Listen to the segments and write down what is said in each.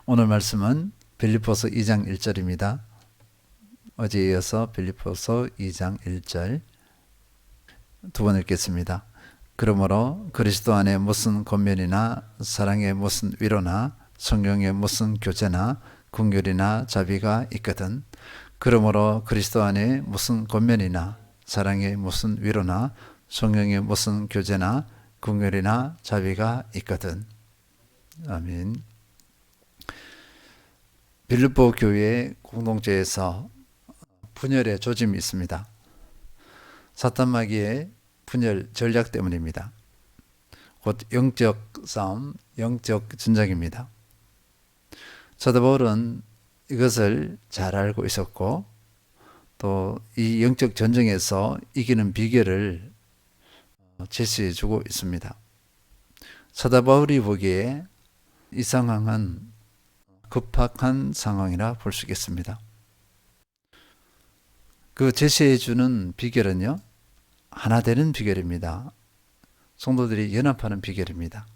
오늘 말씀은 빌립보서 2장 1절입니다. 어제에 이어서 빌립보서 2장 1절 두 번 읽겠습니다. 그러므로 그리스도 안에 무슨 권면이나 사랑의 무슨 위로나 성령의 무슨 교제나 긍휼이나 자비가 있거든. 그러므로 그리스도 안에 무슨 권면이나 사랑의 무슨 위로나 성령의 무슨 교제나 긍휼이나 자비가 있거든. 아멘. 빌립보 교회 공동체에서 분열의 조짐이 있습니다. 사탄마귀의 분열 전략 때문입니다. 곧 영적 싸움, 영적 전쟁입니다. 사도 바울은 이것을 잘 알고 있었고 또 이 영적 전쟁에서 이기는 비결을 제시해 주고 있습니다. 사도 바울이 보기에 이 상황은 급박한 상황이라 볼 수 있겠습니다. 그 제시해 주는 비결은요, 하나 되는 비결입니다. 성도들이 연합하는 비결입니다.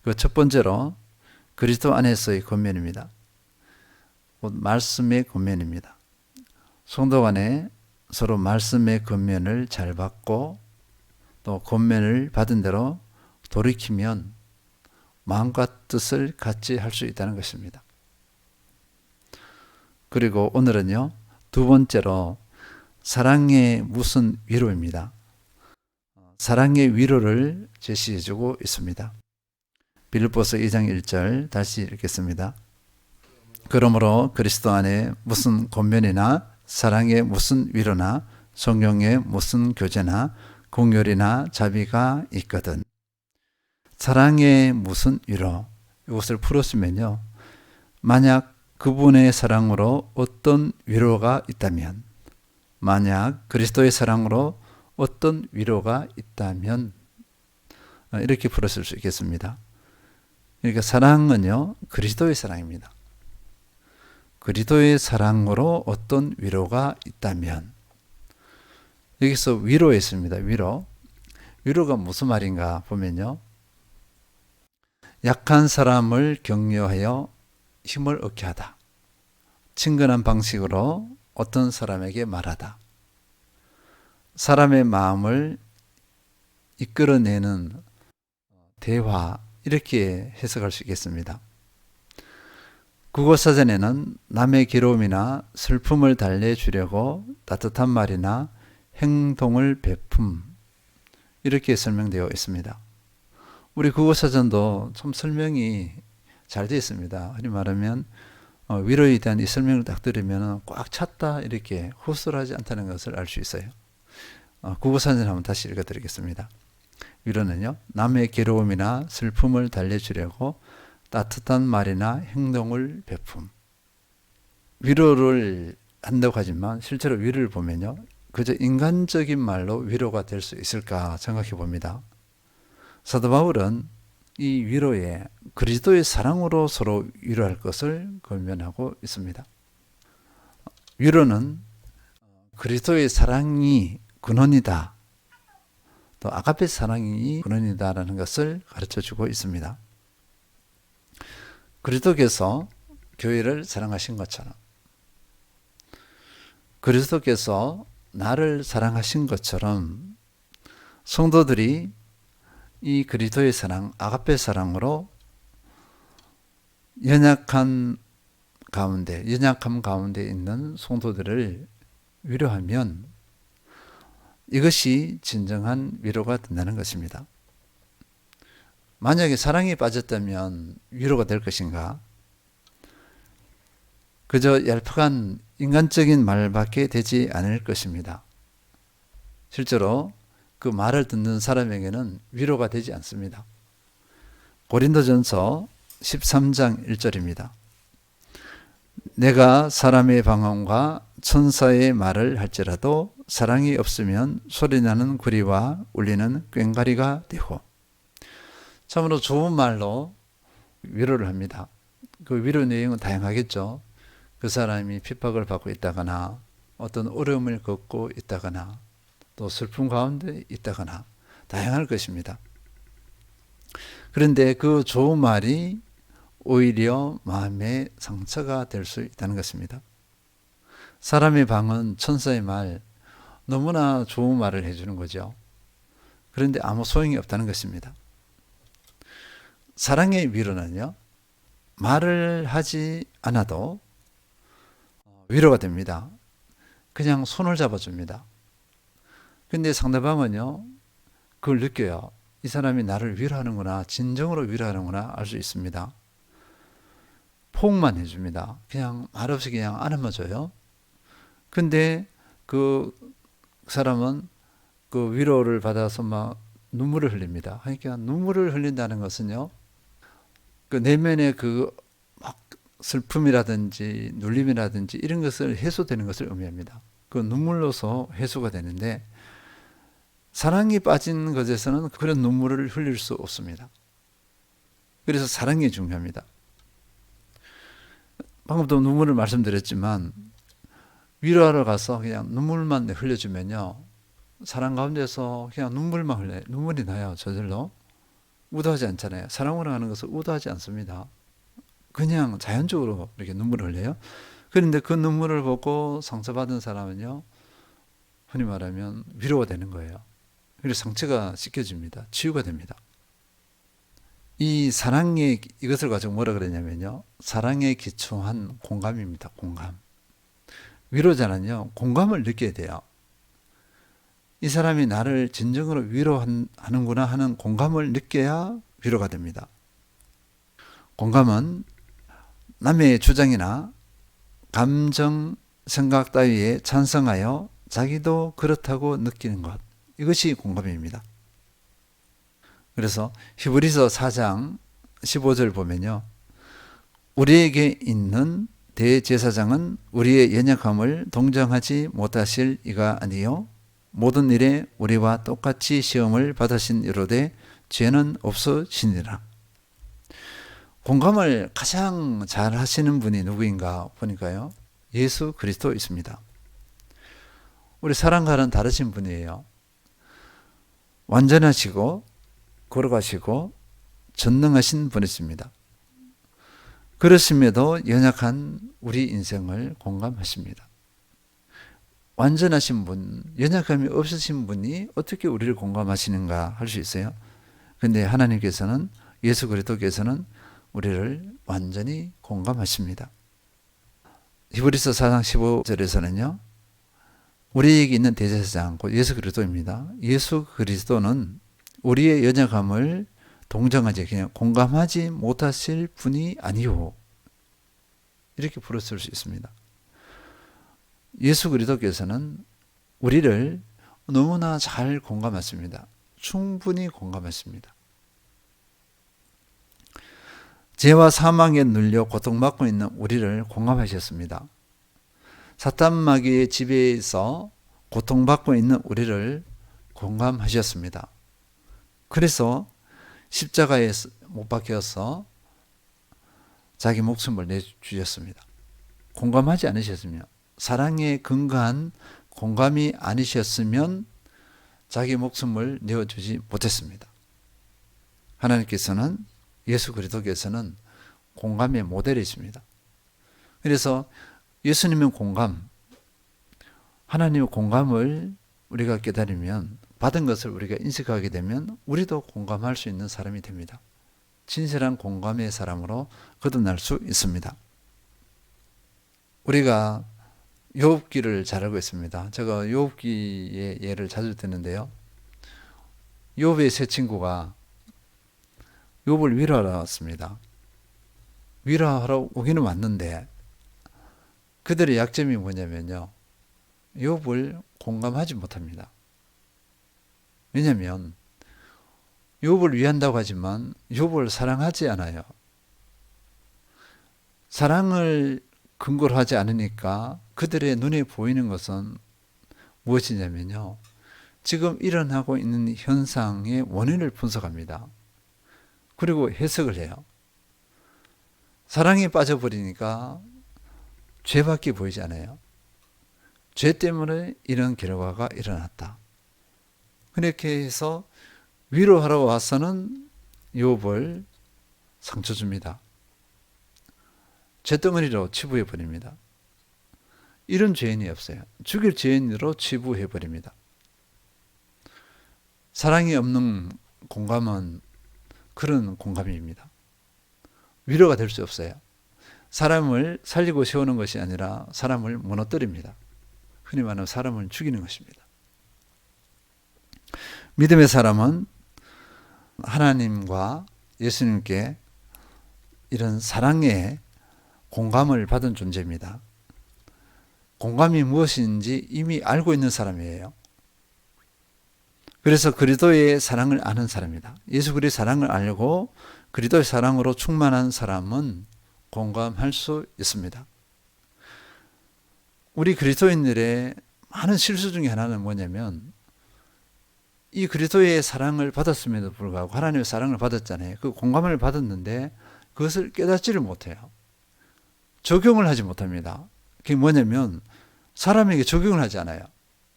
그 첫 번째로 그리스도 안에서의 권면입니다. 곧 말씀의 권면입니다. 성도 간에 서로 말씀의 권면을 잘 받고 또 권면을 받은 대로 돌이키면 마음과 뜻을 같이 할 수 있다는 것입니다. 그리고 오늘은요, 두 번째로 사랑의 무슨 위로입니다. 사랑의 위로를 제시해주고 있습니다. 빌립보서 2장 1절 다시 읽겠습니다. 그러므로 그리스도 안에 무슨 권면이나 사랑의 무슨 위로나 성령의 무슨 교제나 긍휼이나 자비가 있거든. 사랑의 무슨 위로, 이것을 풀었으면요, 만약 그분의 사랑으로 어떤 위로가 있다면, 만약 그리스도의 사랑으로 어떤 위로가 있다면 이렇게 풀었을 수 있겠습니다. 그러니까 사랑은요, 그리스도의 사랑입니다. 그리스도의 사랑으로 어떤 위로가 있다면, 여기서 위로에 있습니다. 위로가 무슨 말인가 보면요, 약한 사람을 격려하여 힘을 얻게 하다. 친근한 방식으로 어떤 사람에게 말하다. 사람의 마음을 이끌어내는 대화, 이렇게 해석할 수 있겠습니다. 국어사전에는 남의 괴로움이나 슬픔을 달래주려고 따뜻한 말이나 행동을 베품, 이렇게 설명되어 있습니다. 우리 국어사전도 참 설명이 잘 되어 있습니다. 흔히 말하면 위로에 대한 이 설명을 딱 들으면 꽉 찼다, 이렇게 허술하지 않다는 것을 알 수 있어요. 국어사전 한번 다시 읽어드리겠습니다. 위로는요, 남의 괴로움이나 슬픔을 달래주려고 따뜻한 말이나 행동을 베품. 위로를 한다고 하지만 실제로 위로를 보면요, 그저 인간적인 말로 위로가 될 수 있을까 생각해 봅니다. 사도 바울은 이 위로에 그리스도의 사랑으로 서로 위로할 것을 권면하고 있습니다. 위로는 그리스도의 사랑이 근원이다, 또 아가페 사랑이 근원이다라는 것을 가르쳐주고 있습니다. 그리스도께서 교회를 사랑하신 것처럼, 그리스도께서 나를 사랑하신 것처럼 성도들이 이 그리스도의 사랑, 아가페 사랑으로 연약함 가운데 있는 성도들을 위로하면 이것이 진정한 위로가 된다는 것입니다. 만약에 사랑에 빠졌다면 위로가 될 것인가? 그저 얄팍한 인간적인 말밖에 되지 않을 것입니다. 실제로 그 말을 듣는 사람에게는 위로가 되지 않습니다. 고린도전서 13장 1절입니다. 내가 사람의 방언과 천사의 말을 할지라도 사랑이 없으면 소리나는 구리와 울리는 꽹과리가 되고. 참으로 좋은 말로 위로를 합니다. 그 위로 내용은 다양하겠죠. 그 사람이 핍박을 받고 있다거나 어떤 어려움을 겪고 있다거나 또 슬픔 가운데 있다거나 다양할 것입니다. 그런데 그 좋은 말이 오히려 마음의 상처가 될 수 있다는 것입니다. 사람의 방언, 천사의 말, 너무나 좋은 말을 해주는 거죠. 그런데 아무 소용이 없다는 것입니다. 사랑의 위로는요, 말을 하지 않아도 위로가 됩니다. 그냥 손을 잡아줍니다. 근데 상대방은요, 그걸 느껴요. 이 사람이 나를 위로하는구나, 진정으로 위로하는구나 알 수 있습니다. 포옹만 해줍니다. 그냥 말없이 그냥 안아만 줘요. 근데 그 사람은 그 위로를 받아서 막 눈물을 흘립니다. 그러니까 눈물을 흘린다는 것은요, 그 내면의 그 막 슬픔이라든지 눌림이라든지 이런 것을 해소되는 것을 의미합니다. 그 눈물로서 해소가 되는데, 사랑이 빠진 것에서는 그런 눈물을 흘릴 수 없습니다. 그래서 사랑이 중요합니다. 방금도 눈물을 말씀드렸지만, 위로하러 가서 그냥 눈물만 흘려주면요, 사랑 가운데서 그냥 눈물만 흘려요. 눈물이 나요. 저절로. 의도하지 않잖아요. 사랑으로 하는 것은 의도하지 않습니다. 그냥 자연적으로 이렇게 눈물을 흘려요. 그런데 그 눈물을 보고 상처받은 사람은요, 흔히 말하면 위로가 되는 거예요. 그래서 상처가 씻겨집니다. 치유가 됩니다. 이 사랑의, 이것을 가지고 뭐라 그러냐면요, 사랑에 기초한 공감입니다. 공감. 위로자는요, 공감을 느껴야 돼요. 이 사람이 나를 진정으로 위로하는구나 하는 공감을 느껴야 위로가 됩니다. 공감은 남의 주장이나 감정, 생각 따위에 찬성하여 자기도 그렇다고 느끼는 것, 이것이 공감입니다. 그래서 히브리서 4장 15절 보면요, 우리에게 있는 대제사장은 우리의 연약함을 동정하지 못하실 이가 아니요 모든 일에 우리와 똑같이 시험을 받으신 이로되 죄는 없으시니라. 공감을 가장 잘 하시는 분이 누구인가 보니까요, 예수 그리스도 있습니다. 우리 사랑과는 다르신 분이에요. 완전하시고 걸어가시고 전능하신 분이십니다. 그렇음에도 연약한 우리 인생을 공감하십니다. 완전하신 분, 연약함이 없으신 분이 어떻게 우리를 공감하시는가 할 수 있어요. 근데 하나님께서는, 예수 그리스도께서는 우리를 완전히 공감하십니다. 히브리서 4장 15절에서는요, 우리에게 있는 대제사장, 곧 예수 그리스도입니다. 예수 그리스도는 우리의 연약함을 동정하지, 그냥 공감하지 못하실 분이 아니오, 이렇게 부르실 수 있습니다. 예수 그리스도께서는 우리를 너무나 잘 공감하십니다. 충분히 공감하십니다. 죄와 사망에 눌려 고통받고 있는 우리를 공감하셨습니다. 사탄 마귀의 지배에서 고통받고 있는 우리를 공감하셨습니다. 그래서 십자가에 못 박혀서 자기 목숨을 내주셨습니다. 공감하지 않으셨으면, 사랑에 근거한 공감이 아니셨으면 자기 목숨을 내어주지 못했습니다. 하나님께서는, 예수 그리스도께서는 공감의 모델이십니다. 그래서 예수님의 공감, 하나님의 공감을 우리가 깨달으면, 받은 것을 우리가 인식하게 되면 우리도 공감할 수 있는 사람이 됩니다. 진실한 공감의 사람으로 거듭날 수 있습니다. 우리가 욥기를 잘 알고 있습니다. 제가 욥기의 예를 자주 듣는데요, 욥의 세 친구가 욥을 위로하러 왔습니다. 위로하러 오기는 왔는데 그들의 약점이 뭐냐면요, 욥을 공감하지 못합니다. 왜냐하면 욥을 위한다고 하지만 욥을 사랑하지 않아요. 사랑을 근거로 하지 않으니까 그들의 눈에 보이는 것은 무엇이냐면요, 지금 일어나고 있는 현상의 원인을 분석합니다. 그리고 해석을 해요. 사랑에 빠져버리니까 죄밖에 보이지 않아요. 죄 때문에 이런 결과가 일어났다. 그렇게 해서 위로하러 와서는 욥을 상처 줍니다. 잿덩어리로 치부해 버립니다. 이런 죄인이 없어요. 죽일 죄인으로 치부해 버립니다. 사랑이 없는 공감은 그런 공감입니다. 위로가 될 수 없어요. 사람을 살리고 세우는 것이 아니라 사람을 무너뜨립니다. 흔히 말하는 사람을 죽이는 것입니다. 믿음의 사람은 하나님과 예수님께 이런 사랑의 공감을 받은 존재입니다. 공감이 무엇인지 이미 알고 있는 사람이에요. 그래서 그리스도의 사랑을 아는 사람이다. 예수 그리스도의 사랑을 알고 그리스도의 사랑으로 충만한 사람은 공감할 수 있습니다. 우리 그리스도인들의 많은 실수 중에 하나는 뭐냐면 이 그리스도의 사랑을 받았음에도 불구하고 하나님의 사랑을 받았잖아요. 그 공감을 받았는데 그것을 깨닫지를 못해요. 적용을 하지 못합니다. 그게 뭐냐면 사람에게 적용을 하지 않아요.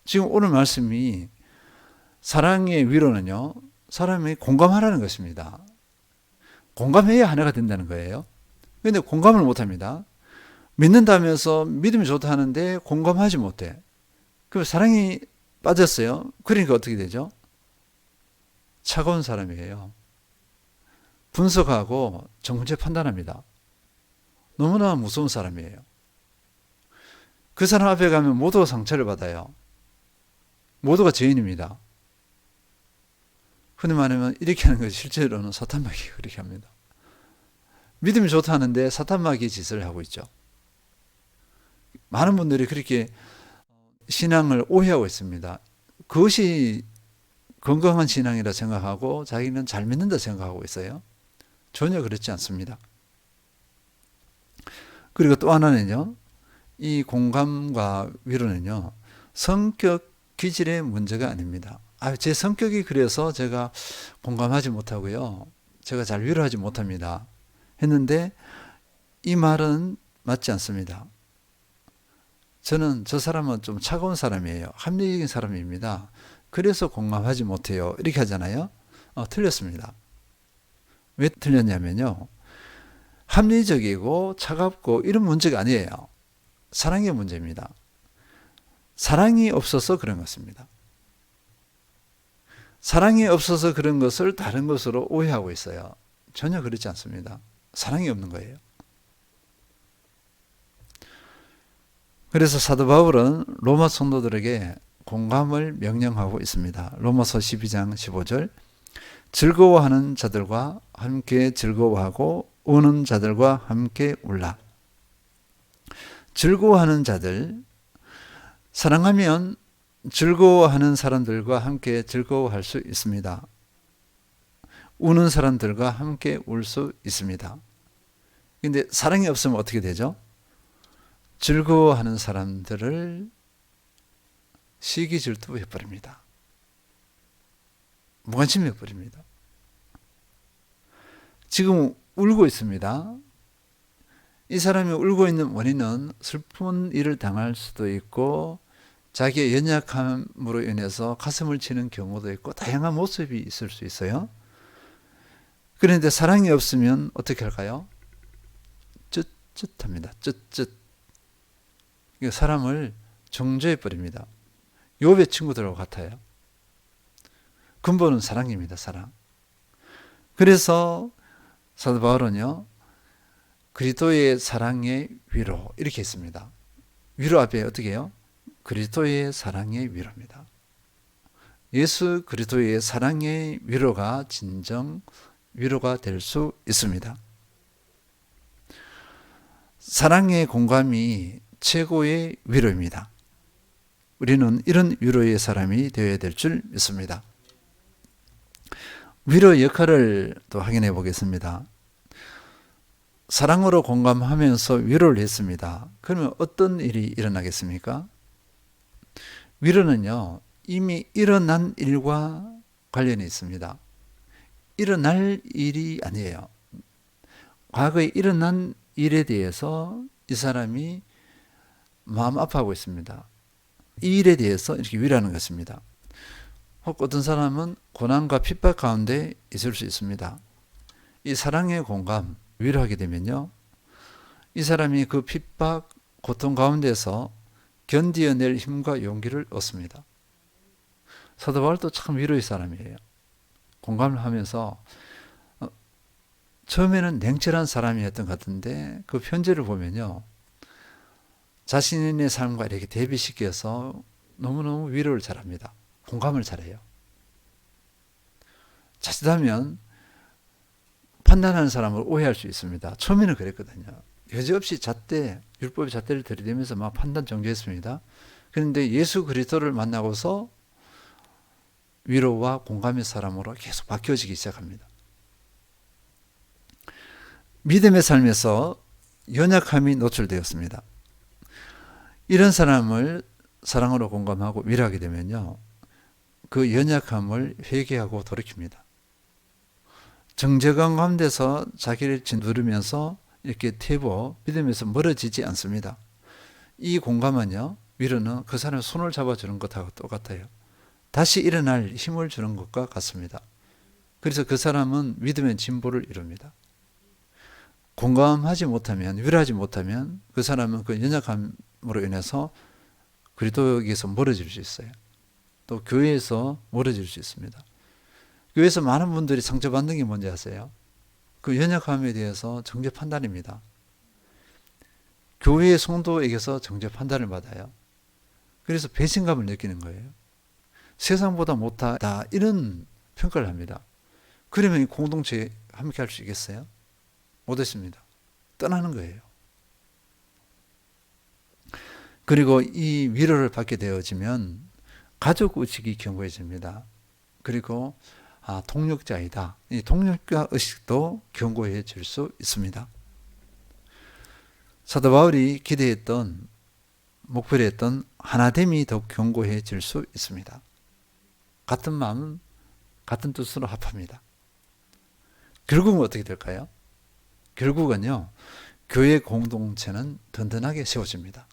지금 오늘 말씀이 사랑의 위로는요, 사람이 공감하라는 것입니다. 공감해야 하나가 된다는 거예요. 그런데 공감을 못합니다. 믿는다면서 믿음이 좋다 하는데 공감하지 못해. 그럼 사랑이 빠졌어요. 그러니까 어떻게 되죠? 차가운 사람이에요. 분석하고 정문제 판단합니다. 너무나 무서운 사람이에요. 그 사람 앞에 가면 모두가 상처를 받아요. 모두가 죄인입니다. 흔히 말하면 이렇게 하는 것이 실제로는 사탄마귀가 그렇게 합니다. 믿음이 좋다 하는데 사탄마귀 짓을 하고 있죠. 많은 분들이 그렇게 신앙을 오해하고 있습니다. 그것이 건강한 신앙이라 생각하고 자기는 잘 믿는다 생각하고 있어요. 전혀 그렇지 않습니다. 그리고 또 하나는요, 이 공감과 위로는요, 성격 기질의 문제가 아닙니다. 제 성격이 그래서 제가 공감하지 못하고요, 제가 잘 위로하지 못합니다 했는데 이 말은 맞지 않습니다. 저는 저 사람은 좀 차가운 사람이에요. 합리적인 사람입니다. 그래서 공감하지 못해요. 이렇게 하잖아요. 틀렸습니다. 왜 틀렸냐면요, 합리적이고 차갑고 이런 문제가 아니에요. 사랑의 문제입니다. 사랑이 없어서 그런 것입니다. 사랑이 없어서 그런 것을 다른 것으로 오해하고 있어요. 전혀 그렇지 않습니다. 사랑이 없는 거예요. 그래서 사도 바울은 로마 성도들에게 공감을 명령하고 있습니다. 로마서 12장 15절, 즐거워하는 자들과 함께 즐거워하고 우는 자들과 함께 울라. 즐거워하는 자들, 사랑하면 즐거워하는 사람들과 함께 즐거워할 수 있습니다. 우는 사람들과 함께 울 수 있습니다. 근데 사랑이 없으면 어떻게 되죠? 즐거워하는 사람들을 시기 질투해버립니다. 무관심해버립니다. 지금 울고 있습니다. 이 사람이 울고 있는 원인은 슬픈 일을 당할 수도 있고 자기의 연약함으로 인해서 가슴을 치는 경우도 있고 다양한 모습이 있을 수 있어요. 그런데 사랑이 없으면 어떻게 할까요? 쯧쯧합니다. 쯧쯧. 사람을 정죄해버립니다. 욥의 친구들하고 같아요. 근본은 사랑입니다. 사랑. 그래서 사도 바울은요, 그리스도의 사랑의 위로 이렇게 했습니다. 위로 앞에 어떻게 해요? 그리스도의 사랑의 위로입니다. 예수 그리스도의 사랑의 위로가 진정 위로가 될 수 있습니다. 사랑의 공감이 최고의 위로입니다. 우리는 이런 위로의 사람이 되어야 될 줄 믿습니다. 위로의 역할을 또 확인해 보겠습니다. 사랑으로 공감하면서 위로를 했습니다. 그러면 어떤 일이 일어나겠습니까? 위로는요, 이미 일어난 일과 관련이 있습니다. 일어날 일이 아니에요. 과거에 일어난 일에 대해서 이 사람이 마음 아파하고 있습니다. 이 일에 대해서 이렇게 위로하는 것입니다. 혹 어떤 사람은 고난과 핍박 가운데 있을 수 있습니다. 이 사랑의 공감, 위로하게 되면요, 이 사람이 그 핍박, 고통 가운데서 견디어낼 힘과 용기를 얻습니다. 사도 바울도 참 위로의 사람이에요. 공감을 하면서 처음에는 냉철한 사람이었던 것 같은데 그 편지를 보면요. 자신의 삶과 이렇게 대비시켜서 너무너무 위로를 잘합니다. 공감을 잘해요. 자칫하면 판단하는 사람을 오해할 수 있습니다. 처음에는 그랬거든요. 여지없이 율법의 잣대를 들이대면서 막 판단 정죄했습니다. 그런데 예수 그리스도를 만나고서 위로와 공감의 사람으로 계속 바뀌어지기 시작합니다. 믿음의 삶에서 연약함이 노출되었습니다. 이런 사람을 사랑으로 공감하고 위로하게 되면요. 그 연약함을 회개하고 돌이킵니다. 정죄감 가운데서 자기를 짓누르면서 이렇게 태워 믿음에서 멀어지지 않습니다. 이 공감은요, 위로는 그 사람의 손을 잡아주는 것하고 똑같아요. 다시 일어날 힘을 주는 것과 같습니다. 그래서 그 사람은 믿음의 진보를 이룹니다. 공감하지 못하면, 위로하지 못하면 그 사람은 그 연약함으로 인해서 그리스도에게서 멀어질 수 있어요. 또 교회에서 멀어질 수 있습니다. 교회에서 많은 분들이 상처받는 게 뭔지 아세요? 그 연약함에 대해서 정죄 판단입니다. 교회의 성도에게서 정죄 판단을 받아요. 그래서 배신감을 느끼는 거예요. 세상보다 못하다 이런 평가를 합니다. 그러면 이 공동체에 함께 할 수 있겠어요? 못했습니다. 떠나는 거예요. 그리고 이 위로를 받게 되어지면 가족 의식이 견고해집니다. 그리고 동력자이다. 이 동력자 의식도 견고해질 수 있습니다. 사도 바울이 기대했던, 목표로 했던 하나됨이 더 견고해질 수 있습니다. 같은 마음, 같은 뜻으로 합합니다. 결국은 어떻게 될까요? 결국은요, 교회 공동체는 든든하게 세워집니다.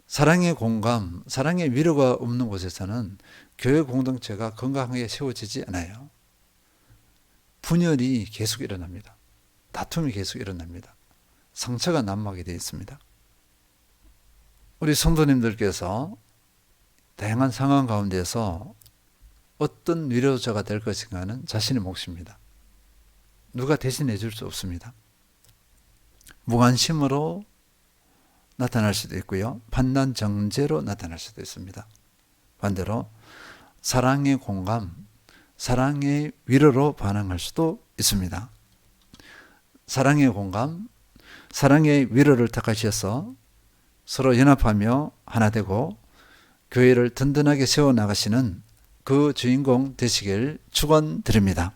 사랑의 공감, 사랑의 위로가 없는 곳에서는 교회 공동체가 건강하게 세워지지 않아요. 분열이 계속 일어납니다. 다툼이 계속 일어납니다. 상처가 난무하게 되어 있습니다. 우리 성도님들께서 다양한 상황 가운데서 어떤 위로자가 될 것인가는 자신의 몫입니다. 누가 대신해 줄 수 없습니다. 무관심으로 나타날 수도 있고요. 판단 정죄로 나타날 수도 있습니다. 반대로 사랑의 공감, 사랑의 위로로 반응할 수도 있습니다. 사랑의 공감, 사랑의 위로를 택하셔서 서로 연합하며 하나 되고 교회를 든든하게 세워나가시는 그 주인공 되시길 축원드립니다.